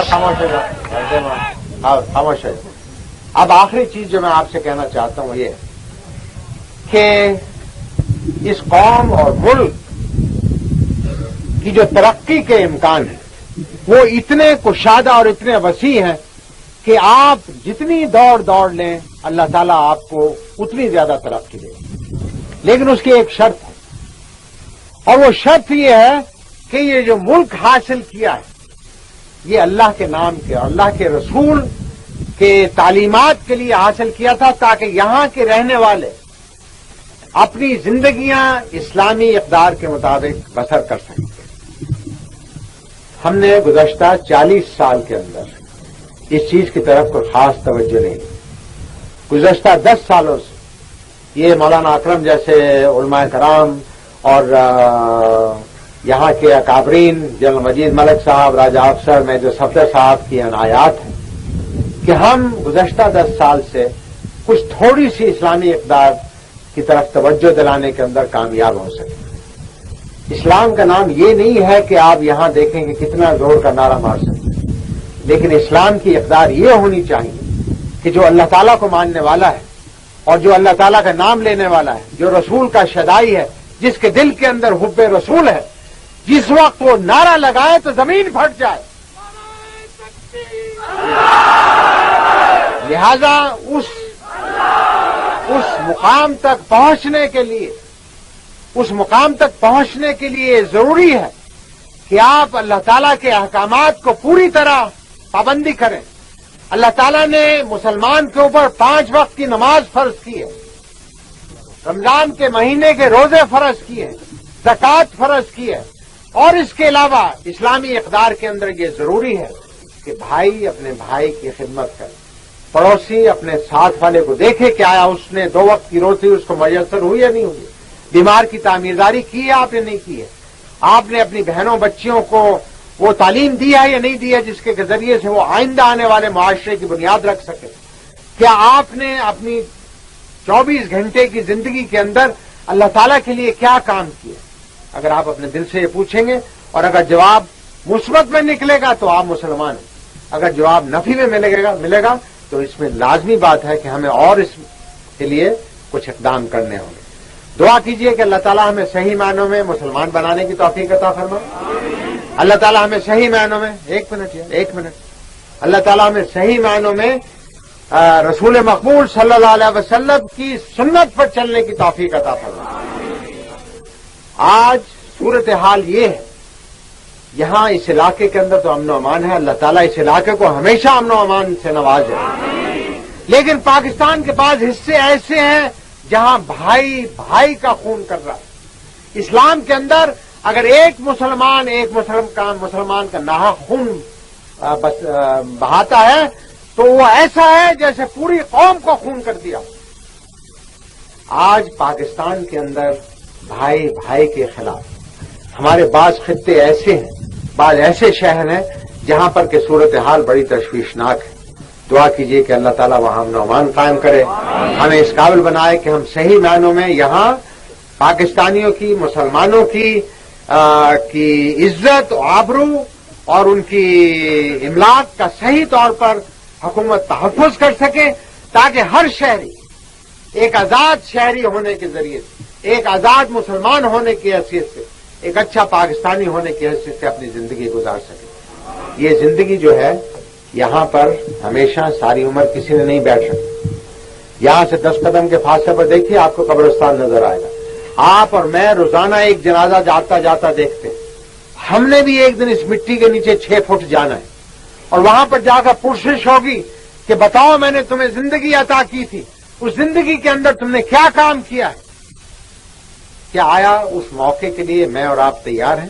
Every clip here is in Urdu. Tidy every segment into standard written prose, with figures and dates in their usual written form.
خاموش ہے خاموش ہے. اب آخری چیز جو میں آپ سے کہنا چاہتا ہوں یہ کہ اس قوم اور ملک کی جو ترقی کے امکان ہیں وہ اتنے کشادہ اور اتنے وسیع ہیں کہ آپ جتنی دوڑ لیں اللہ تعالیٰ آپ کو اتنی زیادہ ترقی دے. لیکن اس کی ایک شرط ہے اور وہ شرط یہ ہے کہ یہ جو ملک حاصل کیا ہے یہ اللہ کے نام کے اور اللہ کے رسول کے تعلیمات کے لیے حاصل کیا تھا تاکہ یہاں کے رہنے والے اپنی زندگیاں اسلامی اقدار کے مطابق بسر کر سکیں. ہم نے گزشتہ 40 سال کے اندر اس چیز کی طرف کوئی خاص توجہ نہیں دی. گزشتہ 10 سالوں سے یہ مولانا اکرم جیسے علماء کرام اور یہاں کے اکابرین جنرل مجید ملک صاحب، راجہ افسر، میجر صفدر صاحب کی عنایات ہیں کہ ہم گزشتہ 10 سال سے کچھ تھوڑی سی اسلامی اقدار کی طرف توجہ دلانے کے اندر کامیاب ہو سکے. اسلام کا نام یہ نہیں ہے کہ آپ یہاں دیکھیں کہ کتنا زور کا نعرہ مار سکتے ہیں، لیکن اسلام کی اقدار یہ ہونی چاہیے کہ جو اللہ تعالیٰ کو ماننے والا ہے اور جو اللہ تعالیٰ کا نام لینے والا ہے، جو رسول کا شدائی ہے، جس کے دل کے اندر حب رسول ہے، جس وقت وہ نعرہ لگائے تو زمین پھٹ جائے. لہذا اس مقام تک پہنچنے کے لیے ضروری ہے کہ آپ اللہ تعالیٰ کے احکامات کو پوری طرح پابندی کریں. اللہ تعالیٰ نے مسلمان کے اوپر 5 وقت کی نماز فرض کی ہے، رمضان کے مہینے کے روزے فرض کیے ہیں، زکوٰۃ فرض کی ہے، اور اس کے علاوہ اسلامی اقدار کے اندر یہ ضروری ہے کہ بھائی اپنے بھائی کی خدمت کرے، پڑوسی اپنے ساتھ والے کو دیکھے کہ آیا اس نے 2 وقت کی روٹی اس کو میسر ہوئی یا نہیں ہوئی، بیمار کی تعمیرداری کی ہے آپ نے نہیں کی ہے، آپ نے اپنی بہنوں بچیوں کو وہ تعلیم دی ہے یا نہیں دی ہے جس کے ذریعے سے وہ آئندہ آنے والے معاشرے کی بنیاد رکھ سکے. کیا آپ نے اپنی 24 گھنٹے کی زندگی کے اندر اللہ تعالیٰ کے لیے کیا کام کیا؟ اگر آپ اپنے دل سے یہ پوچھیں گے اور اگر جواب مثبت میں نکلے گا تو آپ مسلمان ہیں، اگر جواب نفی میں ملے گا تو اس میں لازمی بات ہے کہ ہمیں اور اس کے لیے کچھ اقدام کرنے ہوں گے. دعا کیجئے کہ اللہ تعالیٰ ہمیں صحیح معنوں میں مسلمان بنانے کی توفیق عطا فرمائے. اللہ تعالیٰ ہمیں صحیح معنوں میں ایک منٹ اللہ تعالیٰ ہمیں صحیح معنوں میں رسول مقبول صلی اللہ علیہ وسلم کی سنت پر چلنے کی توفیق عطا فرمائے. آج صورتحال یہ ہے، یہاں اس علاقے کے اندر تو امن و امان ہے، اللہ تعالیٰ اس علاقے کو ہمیشہ امن و امان سے نوازے، لیکن پاکستان کے بعض حصے ایسے ہیں جہاں بھائی کا خون کر رہا ہے. اسلام کے اندر اگر ایک مسلمان کا ناحق خون بہاتا ہے تو وہ ایسا ہے جیسے پوری قوم کو خون کر دیا. آج پاکستان کے اندر بھائی کے خلاف ہمارے بعض خطے ایسے ہیں، بعض ایسے شہر ہیں جہاں پر کہ صورتحال بڑی تشویشناک ہے. دعا کیجیے کہ اللہ تعالیٰ وہاں امن و امان قائم کرے، ہمیں اس قابل بنائے کہ ہم صحیح معنوں میں یہاں پاکستانیوں کی، مسلمانوں کی عزت و آبرو اور ان کی املاک کا صحیح طور پر حکومت تحفظ کر سکے، تاکہ ہر شہری ایک آزاد شہری ہونے کے ذریعے سے، ایک آزاد مسلمان ہونے کی حیثیت سے، ایک اچھا پاکستانی ہونے کی حیثیت سے اپنی زندگی گزار سکے. یہ زندگی جو ہے یہاں پر ہمیشہ ساری عمر کسی نے نہیں بیٹھ سکتی. یہاں سے 10 قدم کے فاصلے پر دیکھیے آپ کو قبرستان نظر آئے گا. آپ اور میں روزانہ ایک جنازہ جاتا دیکھتے ہیں. ہم نے بھی ایک دن اس مٹی کے نیچے 6 فٹ جانا ہے اور وہاں پر جا کر پرسش ہوگی کہ بتاؤ میں نے تمہیں زندگی عطا کی تھی، اس زندگی کے اندر تم نے کیا کام کیا ہے؟ کیا آیا اس موقع کے لیے میں اور آپ تیار ہیں؟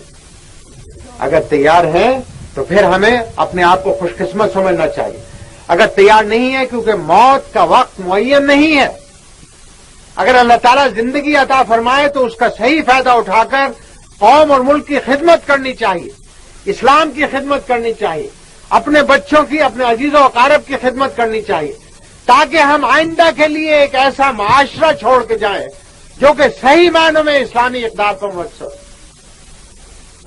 اگر تیار ہیں تو پھر ہمیں اپنے آپ کو خوش قسمت سمجھنا چاہیے. اگر تیار نہیں ہے کیونکہ موت کا وقت معین نہیں ہے، اگر اللہ تعالیٰ زندگی عطا فرمائے تو اس کا صحیح فائدہ اٹھا کر قوم اور ملک کی خدمت کرنی چاہیے، اسلام کی خدمت کرنی چاہیے، اپنے بچوں کی، اپنے عزیز و اقارب کی خدمت کرنی چاہیے، تاکہ ہم آئندہ کے لیے ایک ایسا معاشرہ چھوڑ کے جائیں جو کہ صحیح معنوں میں اسلامی اقدار پر مبتنی.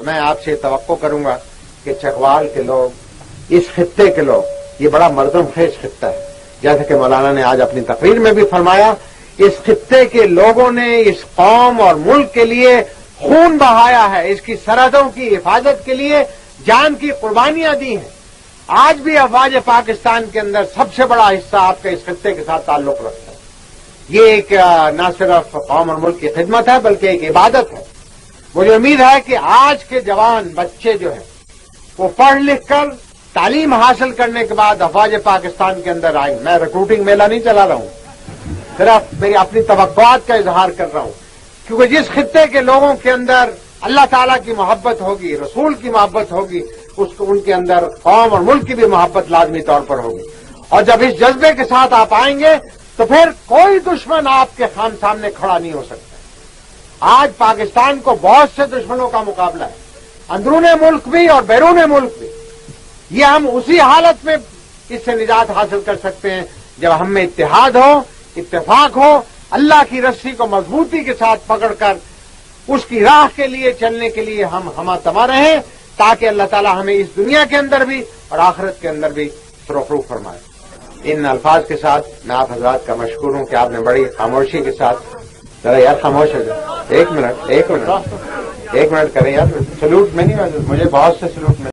میں آپ سے توقع کروں گا کہ چکوال کے لوگ، اس خطے کے لوگ، یہ بڑا مردم خیز خطہ ہے، جیسا کہ مولانا نے آج اپنی تقریر میں بھی فرمایا، اس خطے کے لوگوں نے اس قوم اور ملک کے لیے خون بہایا ہے، اس کی سرحدوں کی حفاظت کے لیے جان کی قربانیاں دی ہیں۔ آج بھی افواج پاکستان کے اندر سب سے بڑا حصہ آپ کے اس خطے کے ساتھ تعلق رکھتا ہے۔ یہ ایک نہ صرف قوم اور ملک کی خدمت ہے بلکہ ایک عبادت ہے۔ مجھے امید ہے کہ آج کے جوان بچے جو ہیں وہ پڑھ لکھ کر تعلیم حاصل کرنے کے بعد افواج پاکستان کے اندر آئیں۔ میں ریکروٹنگ میلہ نہیں چلا رہا ہوں، صرف میری اپنی توقعات کا اظہار کر رہا ہوں، کیونکہ جس خطے کے لوگوں کے اندر اللہ تعالیٰ کی محبت ہوگی، رسول کی محبت ہوگی، ان کے اندر قوم اور ملک کی بھی محبت لازمی طور پر ہوگی۔ اور جب اس جذبے کے ساتھ آپ آئیں گے تو پھر کوئی دشمن آپ کے سامنے کھڑا نہیں ہو سکتا۔ آج پاکستان کو بہت سے دشمنوں کا مقابلہ ہے، اندرون ملک بھی اور بیرون ملک بھی۔ یہ ہم اسی حالت میں اس سے نجات حاصل کر سکتے ہیں جب ہم میں اتحاد ہو، اتفاق ہو، اللہ کی رسی کو مضبوطی کے ساتھ پکڑ کر اس کی راہ کے لیے چلنے کے لیے ہم ہمہ تما رہیں، تاکہ اللہ تعالی ہمیں اس دنیا کے اندر بھی اور آخرت کے اندر بھی سرخرو فرمائے۔ ان الفاظ کے ساتھ میں آپ حضرات کا مشکور ہوں کہ آپ نے بڑی خاموشی کے ساتھ، ذرا یار خاموش ہو جائے، ایک منٹ کریں یار، سلوٹ میں نہیں، مجھے بہت سے سلوٹ میں